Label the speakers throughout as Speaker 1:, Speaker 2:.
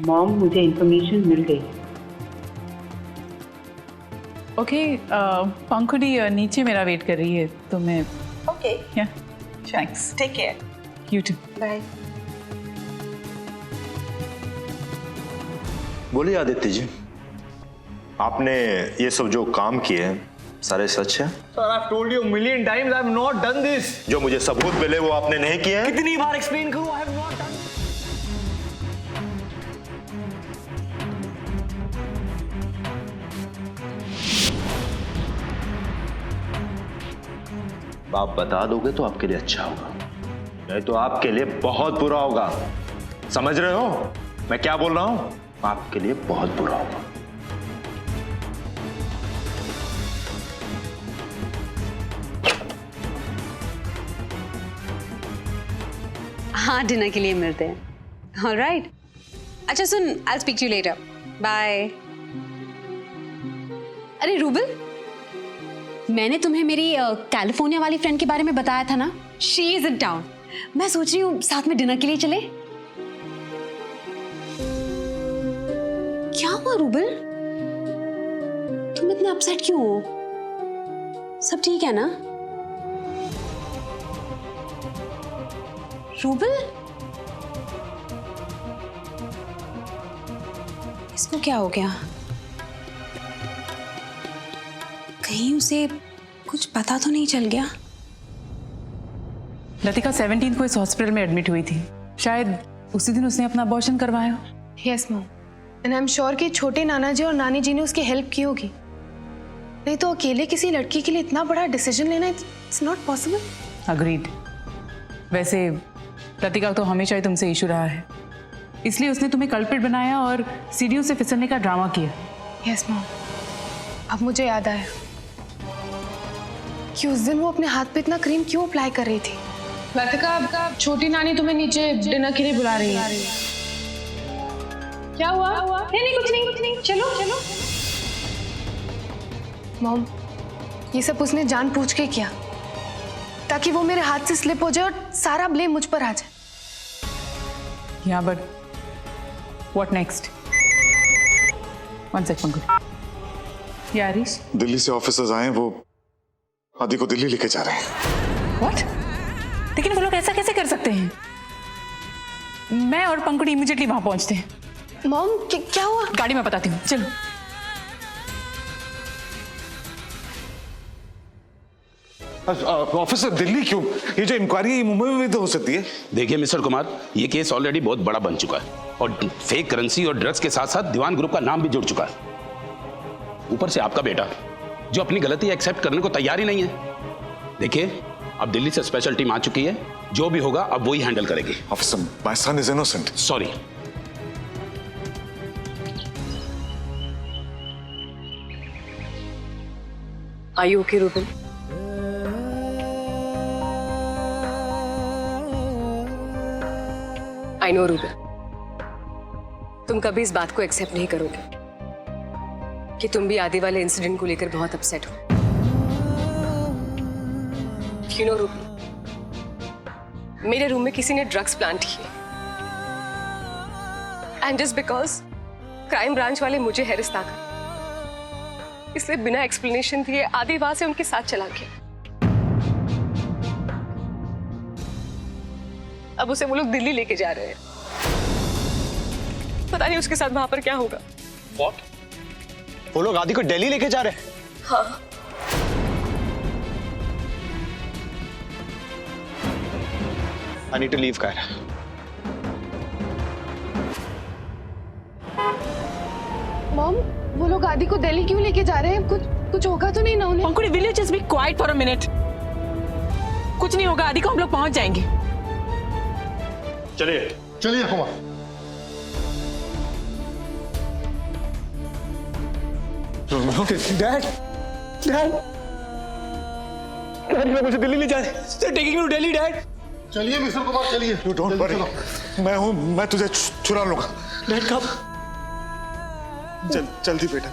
Speaker 1: Mom, मुझे information मिल गई।
Speaker 2: Okay, पंखुड़ी नीचे मेरा वेट कर रही है तो मैं
Speaker 3: okay,
Speaker 2: yeah thanks,
Speaker 3: take care,
Speaker 2: you too.
Speaker 3: Bye.
Speaker 4: बोलिए आदित्य जी, आपने ये सब जो काम किए हैं सारे सच है?
Speaker 5: Sir, I've told you a million times I have not done this.
Speaker 4: जो मुझे सबूत मिले वो आपने नहीं किए हैं?
Speaker 5: कितनी बार एक्सप्लेन करूं? I have not done.
Speaker 4: आप बता दोगे तो आपके लिए अच्छा होगा, नहीं तो आपके लिए बहुत बुरा होगा। समझ रहे हो मैं क्या बोल रहा हूं? आपके लिए बहुत बुरा होगा।
Speaker 6: हाँ, डिनर के लिए मिलते हैं। ऑलराइट। अच्छा सुन, I speak to you later. Bye. अरे रूबल, मैंने तुम्हें मेरी कैलिफोर्निया वाली फ्रेंड के बारे में बताया था ना? She is in town. मैं सोच रही हूँ साथ में डिनर के लिए चले। क्या हुआ रूबल? तुम इतने अपसेट क्यों हो? सब ठीक है ना? रूबल, इसको क्या हो गया? कहीं उसे कुछ पता तो नहीं चल गया?
Speaker 2: लतिका 17 को इस हॉस्पिटल में एडमिट हुई थी, शायद उसी दिन उसने अपना अबॉर्शन करवाया।
Speaker 7: Yes mom, and I am sure कि छोटे नाना जी और नानी जी ने उसकी हेल्प की होगी, नहीं तो अकेले किसी लड़की के लिए इतना बड़ा डिसीजन लेना इट्स नॉट पॉसिबल।
Speaker 2: अग्रीड। वैसे लतिका तो हमेशा ही तुमसे इशू रहा है, इसलिए उसने तुम्हें कल्प्रिट बनाया और सीढ़ियों से फिसलने का ड्रामा किया।
Speaker 7: यस मॉम, अब मुझे याद आया कि उस दिन वो अपने हाथ पे इतना क्रीम क्यों अप्लाई कर रही थी। लतिका, आपका छोटी नानी तुम्हें नीचे डिनर के लिए बुला रही है। क्या हुआ? नहीं, कुछ नहीं, चलो चलो। मॉम, ये सब उसने जानबूझ के किया ताकि वो मेरे हाथ से स्लिप हो जाए और सारा ब्लेम मुझ पर आ जाए।
Speaker 2: या but what next? One second. या हरीश,
Speaker 8: दिल्ली से ऑफिसर्स आए हैं, वो आदि को दिल्ली लेके जा रहे हैं।
Speaker 2: व्हाट? लेकिन वो लोग ऐसा कैसे कर सकते हैं? मैं और पंकुड़ी इमीडिएटली वहां पहुंचते हैं।
Speaker 7: मॉम, क्या हुआ?
Speaker 2: गाड़ी में बताती हूँ, चलो।
Speaker 8: ऑफिसर, दिल्ली क्यों? ये जो इंक्वायरी है मुंबई में भी तो हो सकती है।
Speaker 9: देखिए मिस्टर कुमार, ये केस ऑलरेडी बहुत बड़ा बन चुका है और फेक करेंसी और ड्रग्स के साथ साथ दीवान ग्रुप का नाम भी जुड़ चुका है। ऊपर से आपका बेटा जो अपनी गलती एक्सेप्ट करने को तैयार ही नहीं है। देखिए, अब दिल्ली से स्पेशल टीम आ चुकी है, जो भी होगा अब वही हैंडल करेगी।
Speaker 8: Officer, my son is innocent.
Speaker 9: Sorry.
Speaker 6: Are you okay Rubal? I know Rubal, तुम कभी इस बात को एक्सेप्ट नहीं करोगे कि तुम भी आदि वाले इंसिडेंट को लेकर बहुत अपसेट हो। You know, रूबल, मेरे रूम में किसी ने ड्रग्स प्लांट किए and just because crime branch वाले मुझे हेरस्ता कर, इसलिए बिना एक्सप्लेनेशन दिए आदि वहां से उनके साथ चला गया। अब उसे वो लोग दिल्ली लेके जा रहे हैं। पता नहीं उसके साथ वहां पर क्या होगा।
Speaker 5: What? वो लोग आदि को दिल्ली लेके जा रहे हैं?
Speaker 7: हाँ,
Speaker 5: I need to leave, Kaira.
Speaker 7: Mom, वो लोग आदि को दिल्ली क्यों लेके जा रहे हैं? कुछ होगा तो नहीं ना उन्हें?
Speaker 2: Pankhuri, will you just be quiet for a minute? कुछ नहीं होगा आदि को, हम लोग पहुंच जाएंगे।
Speaker 4: चलिए
Speaker 8: चलिए कुमार।
Speaker 5: डैड, मुझे दिल्ली ले जा रहे हैं। They're taking me to Delhi, Dad.
Speaker 8: चलिए मिस्टर कुमार, चलिए। यू डोंट वरी, मैं हूं, मैं तुझे छुड़ा लूंगा।
Speaker 5: डैड कब?
Speaker 8: जल्दी बेटा।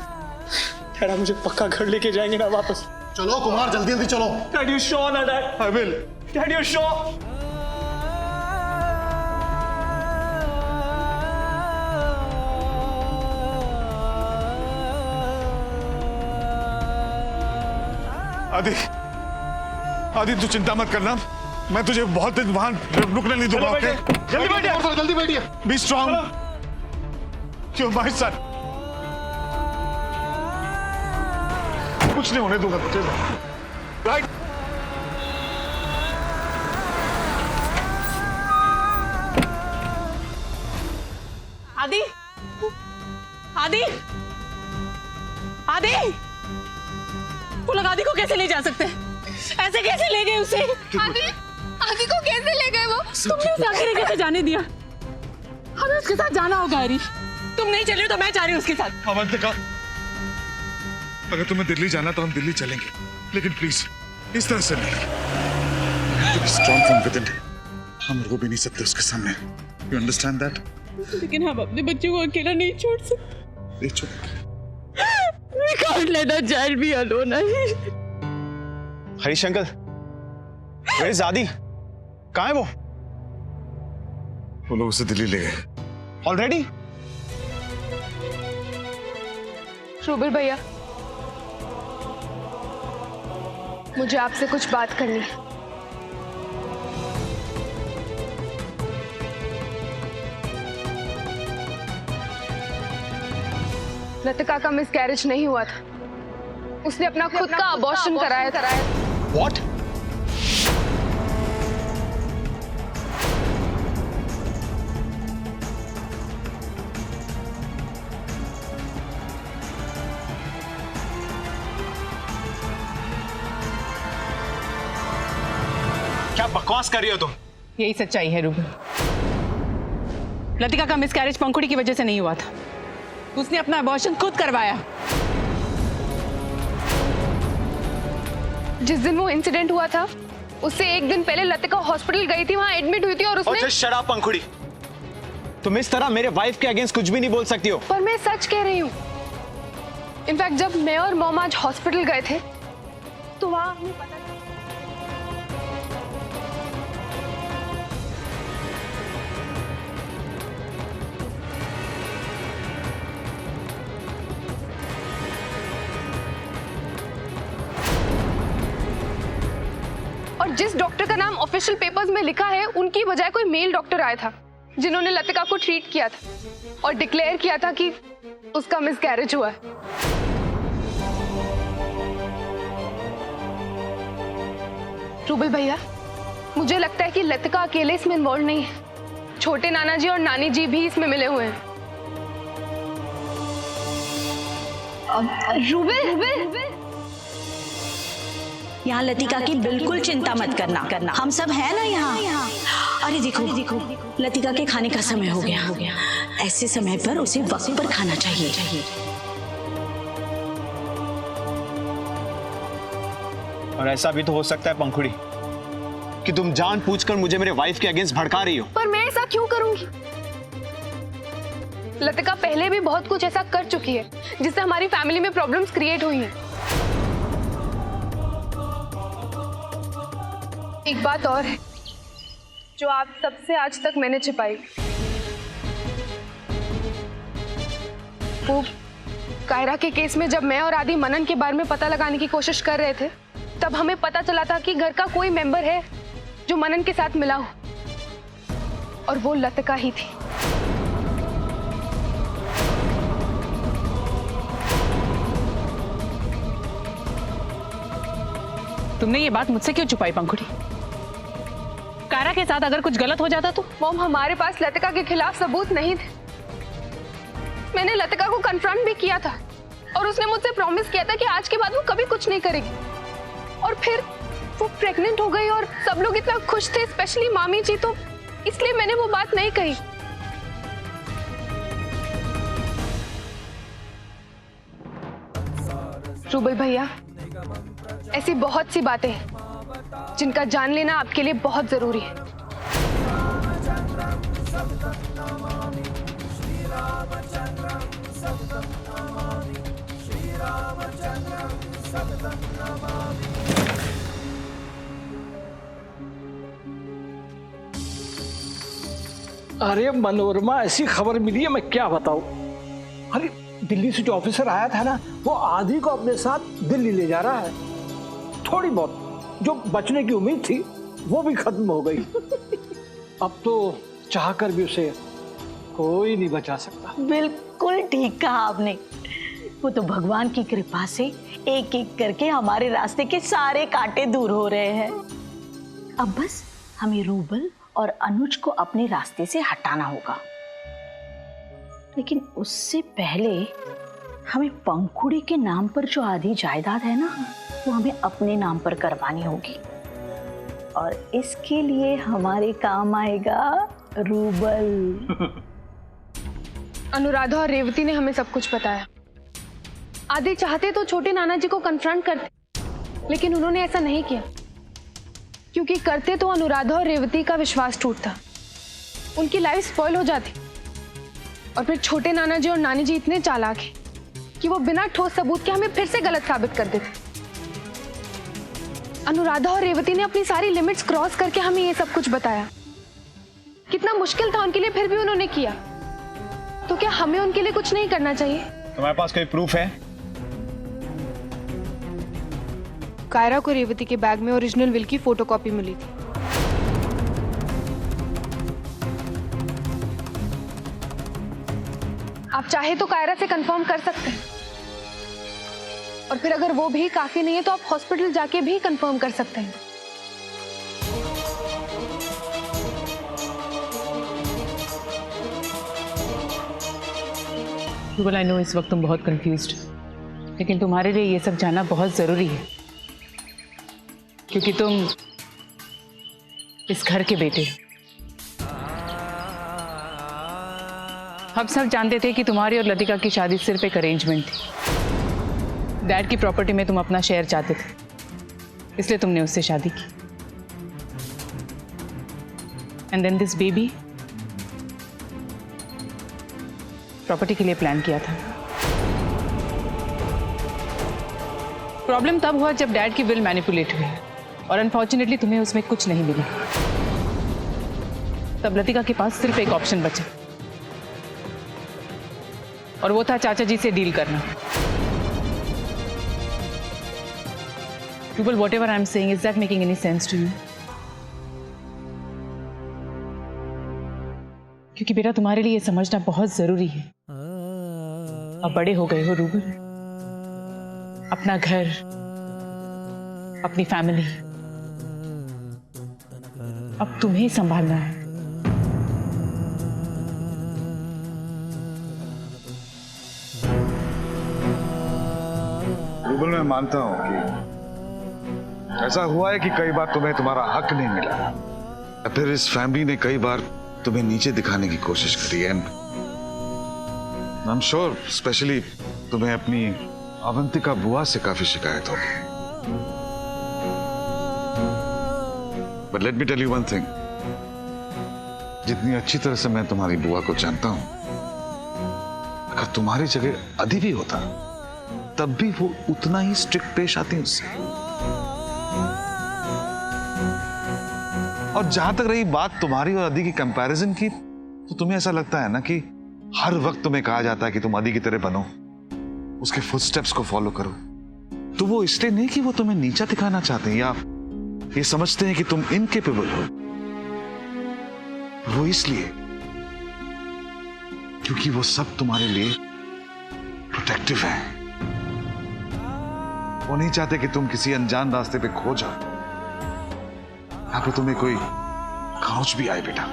Speaker 5: डैड, आप मुझे पक्का घर लेके जाएंगे ना वापस?
Speaker 8: चलो कुमार, जल्दी जल्दी चलो।
Speaker 5: डैड, you sure ना dad?
Speaker 8: I will.
Speaker 5: Dad, you sure?
Speaker 8: आदि, आदि तू चिंता मत करना, मैं तुझे बहुत दिन वहां रुकने नहीं दूंगा। ओके?
Speaker 5: जल्दी बैठिए, जल्दी बैठिए।
Speaker 8: B strong. क्यों माय सन? कुछ नहीं होने दूंगा तुझे। राइट?
Speaker 2: आदि, आदि, आदि, वो लोग आदि को कैसे ले जा सकते? ऐसे कैसे ले गए उसे?
Speaker 7: आदि, आदि को कैसे ले गए वो?
Speaker 2: तुमने उसे अकेले कैसे जाने दिया? हमें उसके साथ जाना होगा हरी। तुम नहीं चल रही हो तो मैं जा रही हूँ उसके साथ।
Speaker 8: अवंतिका, अगर तुम्हें दिल्ली जाना तो हम दिल्ली चलेंगे, लेकिन प्लीज इस तरह से नहीं। To be strong from within. हम रो भी नहीं सकते उसके सामने। You understand that?
Speaker 2: लेकिन हम अपने बच्चों को अकेला नहीं छोड़ सकते।
Speaker 8: नहीं छोड़।
Speaker 2: We can't let our child be alone.
Speaker 5: Harish uncle, where is आदि? कहाँ है वो?
Speaker 8: वो लोग उसे दिल्ली ले गए।
Speaker 5: ऑलरेडी?
Speaker 7: रूबल भैया, मुझे आपसे कुछ बात करनी है। लतिका का मिसकैरेज नहीं हुआ था, उसने अपना खुद का अबॉर्शन कराया था।
Speaker 5: What? क्या बकवास कर रही हो तुम?
Speaker 2: यही सच्चाई है रूबल। लतिका का मिसकैरेज पंखुड़ी की वजह से नहीं हुआ था, उसने अपना अबॉर्शन खुद करवाया।
Speaker 7: जिस दिन वो इंसिडेंट हुआ था उससे एक दिन पहले लतिका हॉस्पिटल गई थी, वहां एडमिट हुई थी और उसने।
Speaker 5: और शराब पंखुड़ी, तुम इस तरह मेरे वाइफ के अगेंस्ट कुछ भी नहीं बोल सकती हो।
Speaker 7: पर मैं सच कह रही हूँ। इनफैक्ट जब मैं और मॉम आज हॉस्पिटल गए थे तो वहां हमें पता और जिस डॉक्टर का नाम ऑफिशियल पेपर्स में लिखा है उनकी बजाय कोई मेल डॉक्टर आया था जिन्होंने लतिका को ट्रीट किया था और डिक्लेयर किया था कि उसका मिसकैरेज हुआ है। रूबल भैया, मुझे लगता है कि लतिका अकेले इसमें इन्वॉल्व नहीं है, छोटे नाना जी और नानी जी भी इसमें मिले हुए हैं। रूबल,
Speaker 3: यहाँ लतिका की बिल्कुल चिंता मत करना, हम सब हैं ना यहाँ। अरे देखो, लतिका के खाने का समय हो गया। ऐसे समय पर उसे वक्त पर खाना चाहिए।
Speaker 5: और ऐसा भी तो हो सकता है पंखुड़ी कि तुम जानबूझकर मुझे मेरे वाइफ के अगेंस्ट भड़का रही हो।
Speaker 7: पर मैं ऐसा क्यों करूंगी? लतिका पहले भी बहुत कुछ ऐसा कर चुकी है जिससे हमारी फैमिली में प्रॉब्लम्स क्रिएट हुई हैं। एक बात और है जो आप सबसे आज तक मैंने छिपाई। वो कायरा के केस में जब मैं और आदि मनन के बारे में पता लगाने की कोशिश कर रहे थे तब हमें पता चला था कि घर का कोई मेंबर है जो मनन के साथ मिला हो और वो लतिका ही थी।
Speaker 2: तुमने ये बात मुझसे क्यों छुपाई पंखुड़ी? कायरा के साथ अगर कुछ गलत हो जाता तो?
Speaker 7: मॉम, हमारे पास लतिका के खिलाफ सबूत नहीं थे। मैंने लतिका को कन्फ्रंट भी किया था और उसने मुझसे प्रॉमिस किया था कि आज के बाद वो कभी कुछ नहीं करेगी। और फिर वो प्रेग्नेंट हो गई और सब लोग इतना खुश थे, स्पेशली मामी जी, तो इसलिए मैंने वो बात नहीं कही। रूबल भैया, ऐसी बहुत सी बातें हैं जिनका जान लेना आपके लिए बहुत जरूरी है।
Speaker 10: अरे मनोरमा, ऐसी खबर मिली है, मैं क्या बताऊं। अरे दिल्ली से जो ऑफिसर आया था ना, वो आदि को अपने साथ दिल्ली ले जा रहा है। थोड़ी बहुत जो बचने की उम्मीद थी वो भी खत्म हो गई। अब तो चाहकर भी उसे कोई नहीं बचा सकता।
Speaker 3: बिल्कुल ठीक कहा आपने। वो तो भगवान की कृपा से एक एक करके हमारे रास्ते के सारे कांटे दूर हो रहे हैं। अब बस हमें रूबल और अनुज को अपने रास्ते से हटाना होगा, लेकिन उससे पहले हमें पंखुड़ी के नाम पर जो आधी जायदाद है ना, वो हमें अपने नाम पर करवानी होगी। और इसके लिए हमारे काम आएगा रूबल।
Speaker 7: अनुराधा और रेवती ने हमें सब कुछ बताया। आदि चाहते तो छोटे नाना जी को कन्फ्रंट करते, लेकिन उन्होंने ऐसा नहीं किया, क्योंकि करते तो अनुराधा और रेवती का विश्वास टूटता, उनकी लाइफ स्पॉइल हो जाती। और फिर छोटे नाना जी और नानी जी इतने चालाक हैं कि वो बिना ठोस सबूत के हमें फिर से गलत साबित कर देते। अनुराधा और रेवती ने अपनी सारी लिमिट्स क्रॉस करके हमें ये सब कुछ बताया। कितना मुश्किल था उनके लिए, फिर भी उन्होंने किया। तो क्या हमें उनके लिए कुछ नहीं करना चाहिए?
Speaker 5: तुम्हारे पास कोई प्रूफ है?
Speaker 7: कायरा को रेवती के बैग में ओरिजिनल विल की फोटोकॉपी मिली थी। आप चाहे तो कायरा से कंफर्म कर सकते हैं, और फिर अगर वो भी काफी नहीं है तो आप हॉस्पिटल जाके भी कंफर्म कर सकते हैं।
Speaker 2: रूबल, आई नो इस वक्त तुम बहुत कंफ्यूज्ड, लेकिन तुम्हारे लिए ये सब जानना बहुत ज़रूरी है, क्योंकि तुम इस घर के बेटे हो। हम सब जानते थे कि तुम्हारी और लतिका की शादी सिर्फ एक अरेंजमेंट थी। डैड की प्रॉपर्टी में तुम अपना शेयर चाहते थे, इसलिए तुमने उससे शादी की। And then this baby property के लिए प्लान किया था। प्रॉब्लम तब हुआ जब डैड की विल मैनिपुलेट हुई, और अनफॉर्चुनेटली तुम्हें उसमें कुछ नहीं मिला। तब लतिका के पास सिर्फ एक ऑप्शन बचा, और वो था चाचा जी से डील करना। Rubal, whatever I'm saying, is that making any sense to you? क्योंकि बेटा तुम्हारे लिए ये समझना बहुत जरूरी है। अब बड़े हो गए हो रूबल, अपना घर, अपनी फैमिली अब तुम्हें संभालना है।
Speaker 8: रूबल, मैं मानता हूं कि ऐसा हुआ है कि कई बार तुम्हें तुम्हारा हक नहीं मिला, या फिर इस फैमिली ने कई बार तुम्हें नीचे दिखाने की कोशिश करी है। आई एम श्योर स्पेशली तुम्हें अपनी अवंतिका बुआ से काफी शिकायत होगी। But let me tell you one thing, जितनी अच्छी तरह से मैं तुम्हारी बुआ को जानता हूं, अगर तुम्हारी जगह आदि भी होता तब भी वो उतना ही स्ट्रिक्ट पेश आती उससे। और जहां तक रही बात तुम्हारी और आदि की कंपैरिजन की, तो तुम्हें ऐसा लगता है ना कि हर वक्त तुम्हें कहा जाता है कि तुम आदि की तरह बनो, उसके फुटस्टेप्स को फॉलो करो। तो वो इसलिए नहीं कि वो तुम्हें नीचा दिखाना चाहते हैं या ये समझते हैं कि तुम इनकेपेबल हो, वो इसलिए क्योंकि वो सब तुम्हारे लिए प्रोटेक्टिव है। वो नहीं चाहते कि तुम किसी अनजान रास्ते पे खो जाओ, यहाँ पे तुम्हें कोई काउच भी आए बेटा।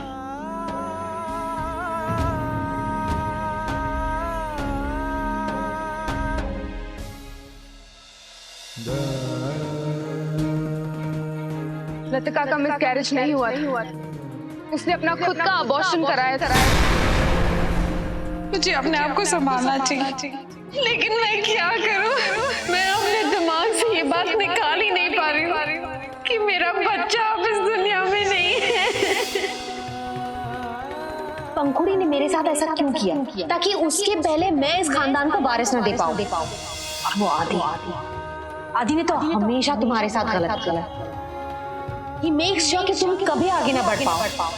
Speaker 7: लतिका का मिसकैरेज नहीं हुआ था, उसने अपना खुद का अबॉर्शन कराया था।
Speaker 2: मुझे अपने आप को संभालना चाहिए,
Speaker 7: लेकिन मैं क्या करूं? मैं अपने दिमाग से ये बात निकाल ही नहीं पा रही हूं कि मेरा बच्चा अब इस दुनिया में नहीं है।
Speaker 6: पंखुड़ी ने मेरे साथ ऐसा क्यों किया? ताकि उसके पहले मैं इस खानदान को वारिस न दे पाऊं। और वो आदि ने तो हमेशा तुम्हारे साथ गलत किया। He makes sure कि तुम कभी आगे ना बढ़ पाओ।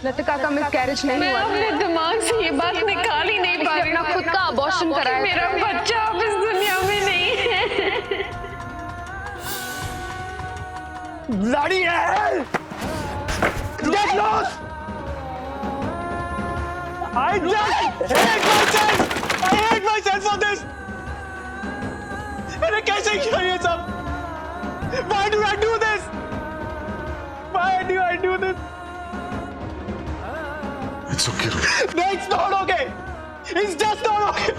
Speaker 7: लतिका का मिसकैरेज नहीं हुआ। मैं अपने दिमाग से ये बात निकाल ही नहीं पा रही हूं। अपना खुद का अबॉर्शन कराया। मेरा बच्चा अब इस दुनिया में नहीं है।
Speaker 5: Bloody hell! Get lost! I just hate myself! I hate myself for this! मैंने कैसे किया ये सब? Why do I do this? Why do I do this?
Speaker 8: It's okay, Ruben.
Speaker 5: No, it's not okay! It's just not okay!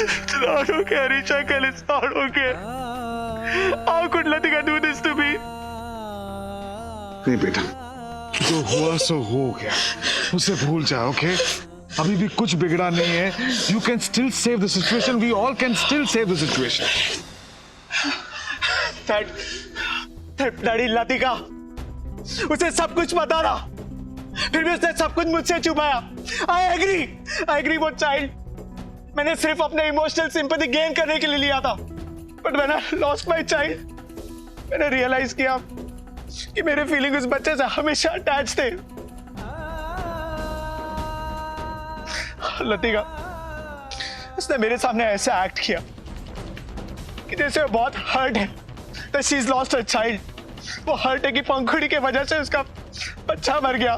Speaker 5: It's not okay, Arishakal. It's not okay. How could Latika do this to me?
Speaker 8: नहीं बेटा, जो हुआ सो हो गया, उसे भूल जाओ, okay? अभी भी कुछ बिगड़ा नहीं है. You can still save the situation. We all can still save the situation.
Speaker 5: That bloody Latika, उसे सब कुछ पता था, फिर भी उसने सब कुछ मुझसे छुपाया. I agree वो child मैंने सिर्फ अपने इमोशनल सिंपैथी गेन करने के लिए लिया था. But when I lost my child, मैंने रियलाइज किया कि मेरे फीलिंग उस बच्चे से हमेशा अटैच थे. लतिका, उसने मेरे सामने ऐसा एक्ट किया कि जैसे वो बहुत हर्ट है that she's lost her child. वो हर्ट है कि पंखुड़ी के वजह से उसका बच्चा मर गया.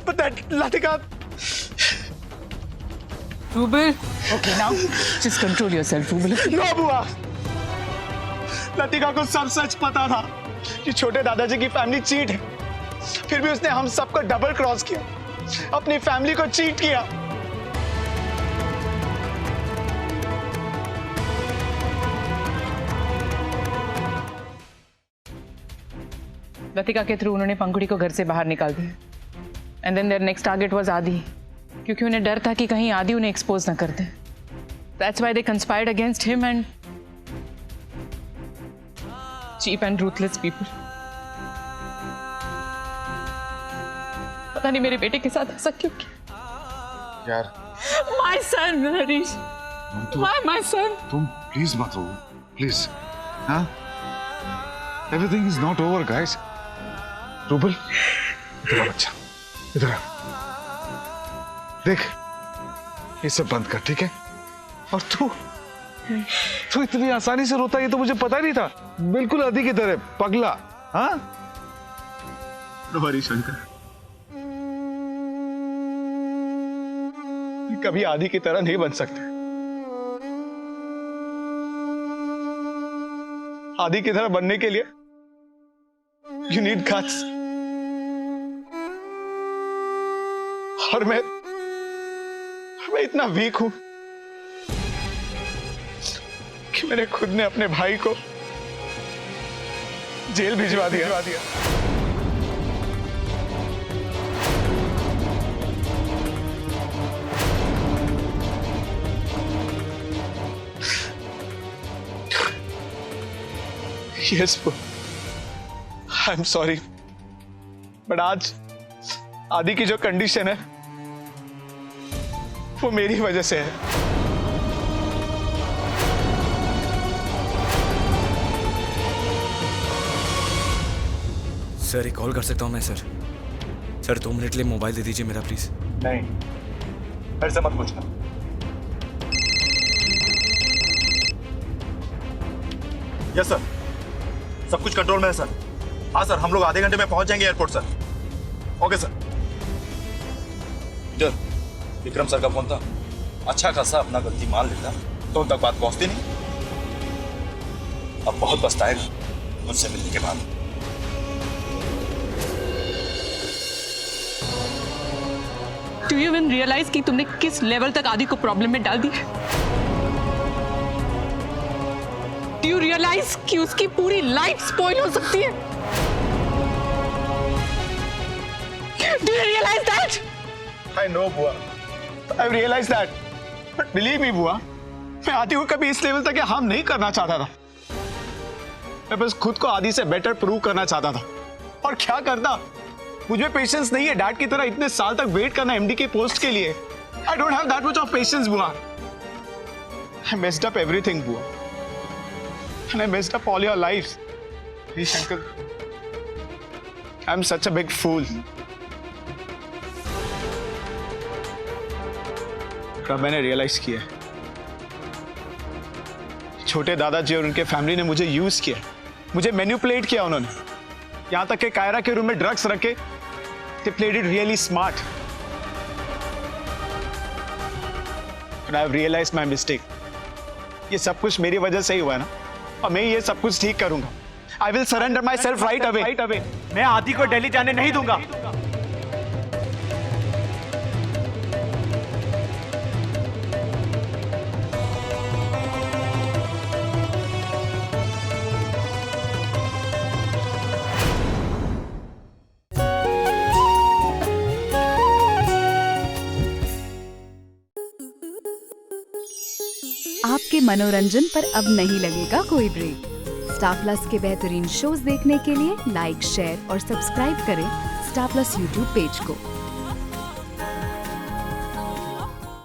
Speaker 5: But that Latika.
Speaker 2: Rubel, okay, now just control yourself, Rubel.
Speaker 5: No, बुआ. लतिका को सब सच पता था कि छोटे दादाजी की फैमिली चीट है. फिर भी उसने हम सबको डबल क्रॉस किया, अपनी फैमिली को चीट किया.
Speaker 2: लतिका के थ्रू उन्होंने पंखुड़ी को घर से बाहर निकाल दिया. And then their next target was Adi, क्योंकि उन्हें डर था कि कहीं आदि उन्हें एक्सपोज ना कर दे. That's why they conspired against him and cheap and ruthless people. पता नहीं मेरे बेटे के साथ ऐसा क्यों किया.
Speaker 8: यार,
Speaker 2: my son Harish, my son.
Speaker 8: तुम प्लीज मत रो, प्लीज. हाँ? Everything is not over, guys. Rouble, इधर आ बच्चा, इधर आ. देख, ये सब बंद कर, ठीक है? और तू इतनी आसानी से रोता, ये तो मुझे पता नहीं था. बिल्कुल आदि की तरह पगला. हाँ?
Speaker 5: हरी शंकर, कभी आदि की तरह नहीं बन सकते. आदि की तरह बनने के लिए you need guts. और मैं इतना वीक हूं कि मैंने खुद ने अपने भाई को जेल भिजवा दिया. Yes, I'm sorry. बट आज आदि की जो कंडीशन है वो मेरी वजह से है.
Speaker 11: सर, एक कॉल कर सकता हूँ मैं? सर 2 मिनट लिए मोबाइल दे दीजिए मेरा, प्लीज.
Speaker 5: नहीं, मेरे से मत पूछना.
Speaker 4: यस सर, सब कुछ कंट्रोल में है सर. हाँ सर, हम लोग आधे घंटे में पहुंच जाएंगे एयरपोर्ट सर. Okay sir. इधर विक्रम सर का फोन था. अच्छा खासा अपना गलती मान लेता तो उन तक बात पहुंचती नहीं. अब बहुत पछताएगा मुझसे मिलने के बाद.
Speaker 2: Do you even realize कि तुमने किस लेवल तक आदि को प्रॉब्लम में डाल दिया? Do you realize कि उसकी पूरी लाइफ स्पॉइल हो सकती है? Do you realize that?
Speaker 5: I know, बुआ. I realize that. But believe me, बुआ, मैं आदि को कभी इस लेवल तक हार्म नहीं करना चाहता था. मैं बस खुद को आदि से बेटर प्रूव करना चाहता था. और क्या करता? मुझे पेशेंस नहीं है डैड की तरह इतने साल तक वेट करना एमडी के पोस्ट के लिए. I don't have that much of patience, बुआ. I messed up everything, बुआ. And I messed up all your lives. Please, uncle. I'm such a big fool. तब मैंने रियलाइज किया छोटे दादाजी और उनके फैमिली ने मुझे यूज किया, मुझे मैनिपुलेट किया उन्होंने, यहां तक कि कायरा के रूम में ड्रग्स रखे। They played it really smart. And I have realized my mistake. ये सब कुछ मेरी वजह से ही हुआ है ना, और मैं ये सब कुछ ठीक करूंगा। I will surrender myself right away. मैं आदि को दिल्ली जाने नहीं दूंगा।
Speaker 12: आपके मनोरंजन पर अब नहीं लगेगा कोई ब्रेक। स्टार प्लस के बेहतरीन शोज देखने के लिए लाइक, शेयर और सब्सक्राइब करें स्टार प्लस यूट्यूब पेज को।